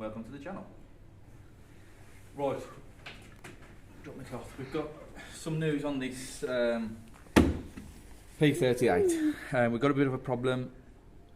welcome to the channel. Right, drop my cloth. We've got some news on this p38. We've got a bit of a problem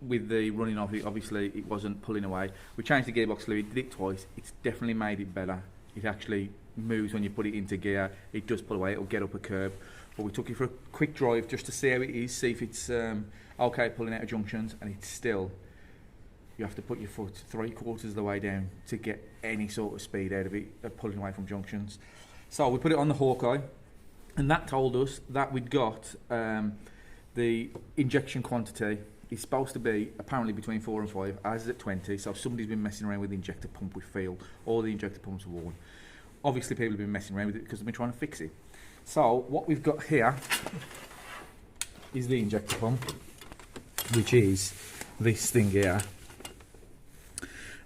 with the running of it. Obviously it wasn't pulling away. We changed the gearbox fluid, did it twice. It's definitely made it better. It actually moves when you put it into gear. It does pull away, it'll get up a curb. But we took it for a quick drive just to see how it is, see if it's okay pulling out of junctions, and it's still, you have to put your foot 3/4 of the way down to get any sort of speed out of it, pulling away from junctions. So we put it on the Hawkeye, and that told us that we'd got the injection quantity is supposed to be apparently between 4 and 5, as is at 20. So somebody's been messing around with the injector pump, we feel. All the injector pumps are worn. Obviously people have been messing around with it because they've been trying to fix it. So what we've got here is the injector pump, which is this thing here.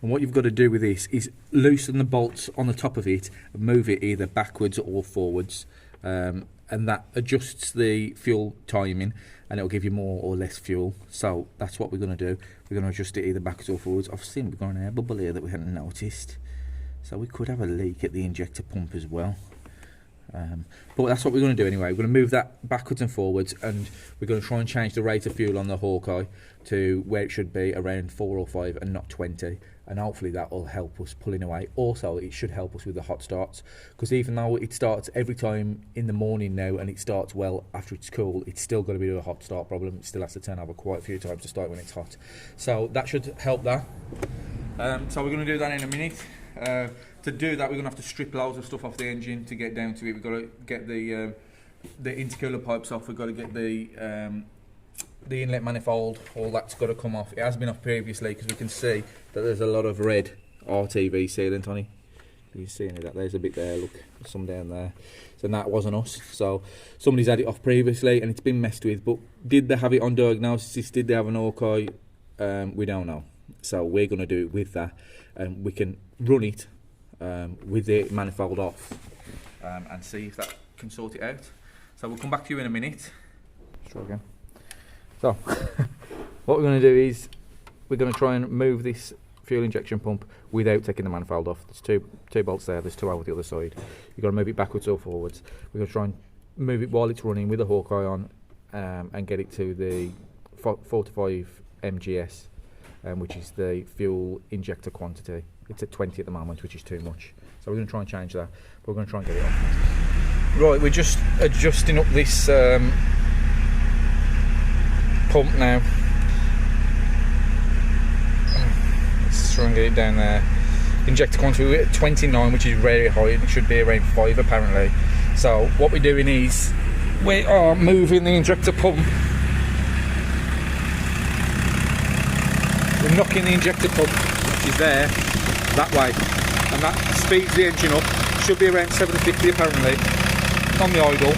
And what you've got to do with this is loosen the bolts on the top of it and move it either backwards or forwards. And that adjusts the fuel timing, and it'll give you more or less fuel. So that's what we're going to do. We're going to adjust it either backwards or forwards. I've seen we've got an air bubble here that we hadn't noticed. So we could have a leak at the injector pump as well. But that's what we're going to do anyway. We're going to move that backwards and forwards, and we're going to try and change the rate of fuel on the Hawkeye to where it should be, around 4 or 5 and not 20, and hopefully that will help us pulling away. Also it should help us with the hot starts, because even though it starts every time in the morning now and it starts well after it's cool, it's still got to be a hot start problem. It still has to turn over quite a few times to start when it's hot, so that should help that. So we're going to do that in a minute. To do that, we're going to have to strip loads of stuff off the engine to get down to it. We've got to get the intercooler pipes off. We've got to get the inlet manifold. All that's got to come off. It has been off previously because we can see that there's a lot of red RTV sealant on it. You can see any of that. There's a bit there. Look, some down there. So that wasn't us. So somebody's had it off previously and it's been messed with. But did they have it on diagnosis? Did they have an Hawkeye? We don't know. So we're going to do it with that, and we can run it with the manifold off and see if that can sort it out. So we'll come back to you in a minute. Let's try again. So what we're going to do is we're going to try and move this fuel injection pump without taking the manifold off. There's two bolts there, there's 2 over the other side. You've got to move it backwards or forwards. We're going to try and move it while it's running with the Hawkeye on, and get it to the 4 to 5 MGS, which is the fuel injector quantity. It's at 20 at the moment, which is too much. So we're going to try and change that, but we're going to try and get it off. Right, we're just adjusting up this pump now. Let's try and get it down there. Injector quantity, we're at 29, which is very high, and it should be around 5 apparently. So what we're doing is we are moving the injector pump. We're knocking the injector pump, which is there, that way, and that speeds the engine up. Should be around 750 apparently on the idle,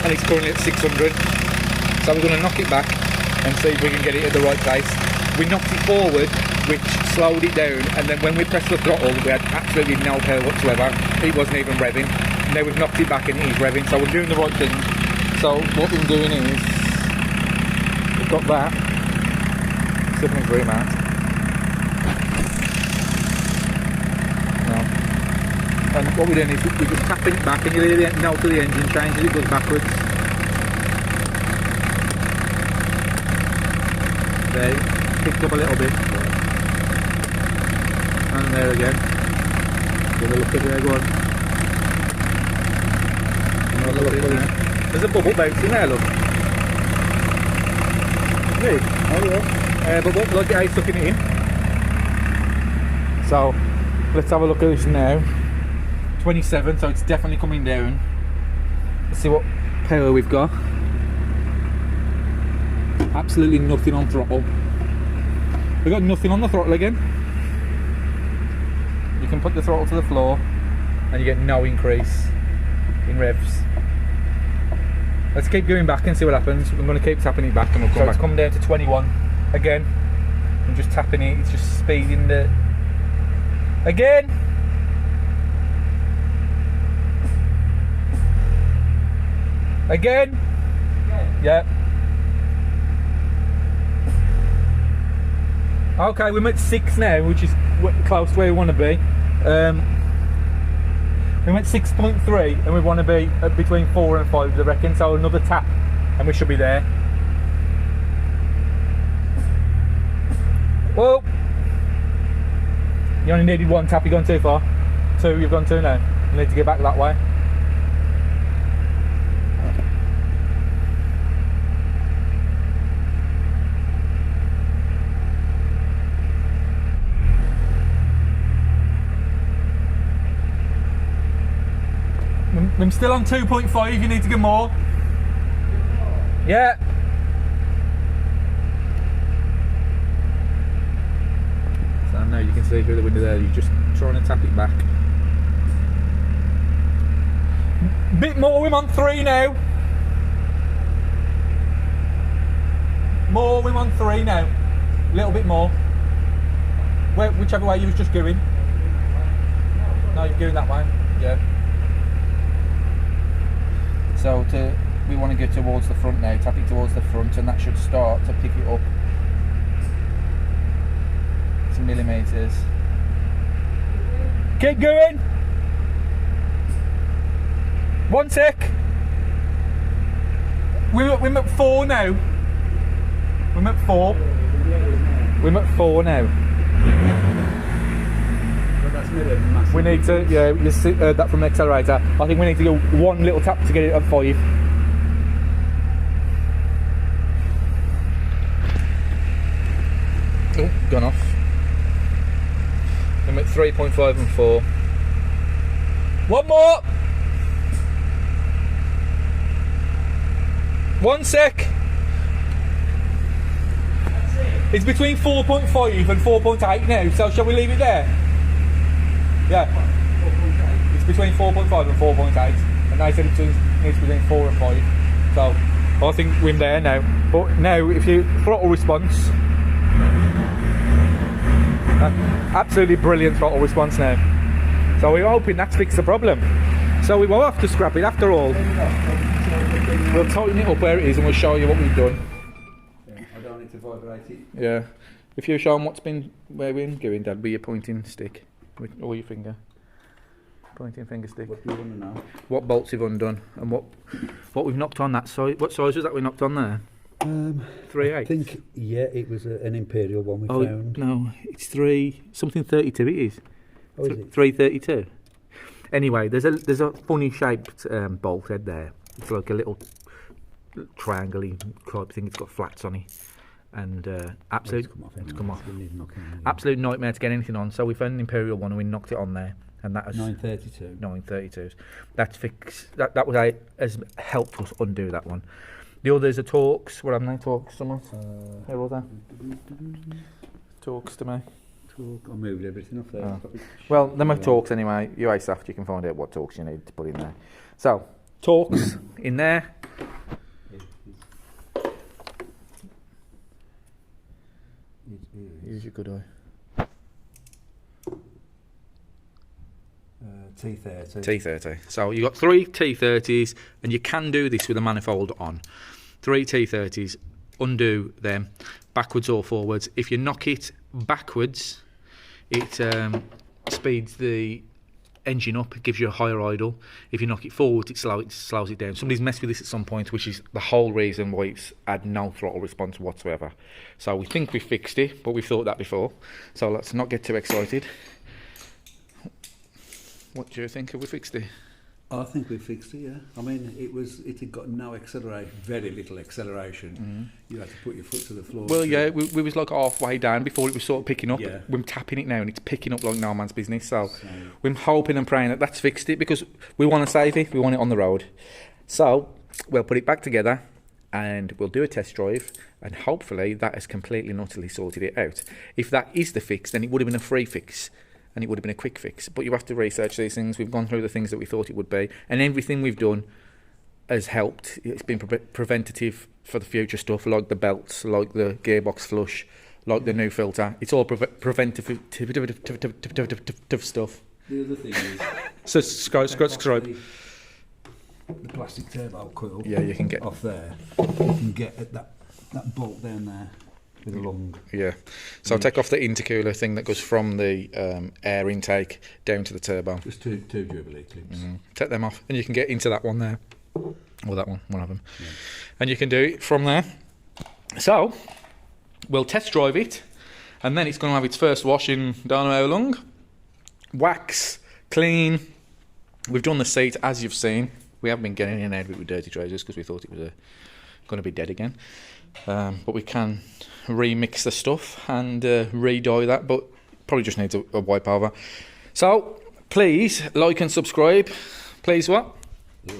and it's currently at 600. So we're going to knock it back and see if we can get it at the right place. We knocked it forward, which slowed it down, and then when we pressed the throttle we had absolutely no power whatsoever. It wasn't even revving. Now we've knocked it back and it is revving, so we're doing the right thing. So what we're doing is we've got that. See if I can zoom out. And what we're doing is we're just tapping it back, and you hear the note of the engine change as it goes backwards. There, picked up a little bit. And there again. Give a look at there, go on. Another look at there. There's a bubble bouncing there, look. Hey, oh yeah. Bubble, like I sucking it in. So, let's have a look at this now. 27, so it's definitely coming down. Let's see what power we've got. Absolutely nothing on throttle. We've got nothing on the throttle again. You can put the throttle to the floor and you get no increase in revs. Let's keep going back and see what happens. I'm going to keep tapping it back and we'll come back. It's come down to 21 again. I'm just tapping it, it's just speeding the... Again! Again? Yeah. 21. Okay, we're at 6 now, which is close to where we want to be. We went 6.3 and we want to be at between 4 and 5, I reckon, so another tap and we should be there. Whoa! You only needed 1 tap, you've gone too far. 2, you've gone 2 now. You need to get back that way. I'm still on 2.5, you need to get more. Yeah. So now you can see through the window there, you're just trying to tap it back. Bit more, we're on 3 now. More, we're on 3 now. A little bit more. Whichever way you was just going. No, you're going that way. Yeah. So we want to go towards the front now, tap it towards the front, and that should start to pick it up. It's millimetres. Keep going! 1 sec! We're at 4 now. We're at 4. We're at 4 now. We need to, yeah, you heard that from the accelerator. I think we need to go 1 little tap to get it at 5. Oh, gone off. I'm at 3.5 and 4. 1 more! 1 sec! It's between 4.5 and 4.8 now, so shall we leave it there? Yeah, it's between 4.5 and 4.8, and they said it's between 4 and 5. So I think we're there now. But now, if you throttle response, absolutely brilliant throttle response now. So we're hoping that's fixed the problem. So we won't have to scrap it after all. We'll tighten it up where it is, and we'll show you what we've done. Yeah, I don't need to vibrate it. Yeah, if you show them where we're going, Dad, with your pointing stick. Or your finger. Pointing finger stick. What do you want to know? What bolts you've undone and what we've knocked on that size. What size was that we knocked on there? 3/8. I think, yeah, it was an Imperial one we found. No, it's 32 it is. Oh, is it? 332. Anyway, there's a funny shaped bolt head there. It's like a little triangle-y type thing. It's got flats on it. And absolute nightmare to get anything on. So we found an Imperial one and we knocked it on there, and that was 932. 932s. That's fixed. That was has helped us undo that one. The others are Torx. What have they? Torx, someone? Who was that? Torx to me. Torx. I moved everything off there. Oh. Well, them are Torx anyway. You ASAF, you can find out what Torx you need to put in there. So Torx in there. Use your good eye. T30. T30. So you've got 3 T30s, and you can do this with a manifold on. 3 T30s, undo them, backwards or forwards. If you knock it backwards, it speeds the engine up, it gives you a higher idle. If you knock it forward, it slows it down. Somebody's messed with this at some point, which is the whole reason why it's had no throttle response whatsoever. So we think we fixed it, but we've thought that before. So let's not get too excited. What do you think? Have we fixed it? I think we fixed it, yeah. I mean, it had got no acceleration, very little acceleration. You had to put your foot to the floor. Well, yeah, we was like halfway down before it was sort of picking up. Yeah. We're tapping it now and it's picking up like no man's business. So we're hoping and praying that that's fixed it, because we want to save it, we want it on the road. So we'll put it back together and we'll do a test drive, and hopefully that has completely and utterly sorted it out. If that is the fix, then it would have been a free fix. And it would have been a quick fix. But you have to research these things. We've gone through the things that we thought it would be, and everything we've done has helped. It's been preventative for the future stuff, like the belts, like the gearbox flush, like the new filter. It's all preventative stuff. The other thing is... So subscribe. The plastic turbo coil. Yeah, you can get off there. You can get at that bolt down there. with a lung. Yeah. So I'll take off the intercooler thing that goes from the air intake down to the turbo. Just two Jubilee clips. Take them off, and you can get into that one there, or that one of them, and you can do it from there. So we'll test drive it, and then it's going to have its first wash in don't know how long. Wax, clean. We've done the seat as you've seen. We haven't been getting in and out with dirty trousers because we thought it was going to be dead again. But we can remix the stuff and re-dye that, but probably just needs a wipe over. So please like and subscribe. Please what?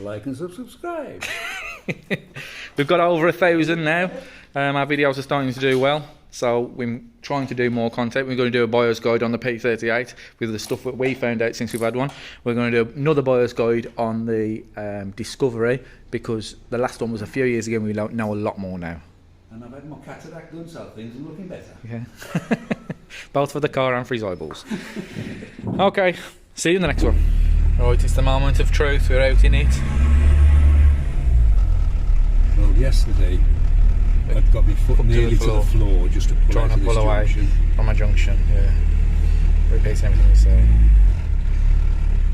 Like and subscribe. We've got over 1,000 now. Our videos are starting to do well, so we're trying to do more content. We're going to do a buyer's guide on the P38 with the stuff that we found out since we've had one. We're going to do another buyer's guide on the Discovery, because the last one was a few years ago and we know a lot more now. And I've had my cataract done, so things are looking better. Yeah. Both for the car and for his eyeballs. Okay, see you in the next one. Right, it's the moment of truth. We're out in it. Well, yesterday I'd got my foot nearly to the floor just to pull trying out to pull this away junction. from a junction. Yeah. Repeat everything you say.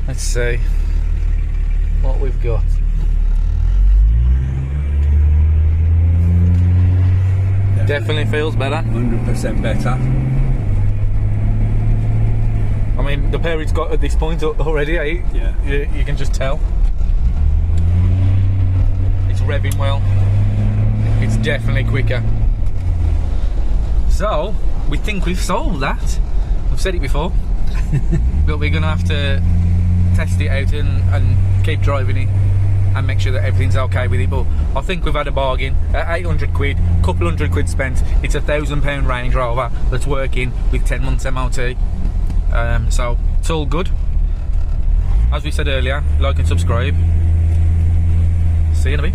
Let's see what we've got. Definitely feels better. 100% better. I mean, the pair it's got at this point already, eh? Yeah. You can just tell. It's revving well. It's definitely quicker. So, we think we've solved that. I've said it before. But we're going to have to test it out and keep driving it and make sure that everything's okay with it. But I think we've had a bargain at 800 quid, couple hundred quid spent. It's a £1,000 Range Rover that's working with 10 months MOT. So it's all good. As we said earlier, like and subscribe. See you in a bit.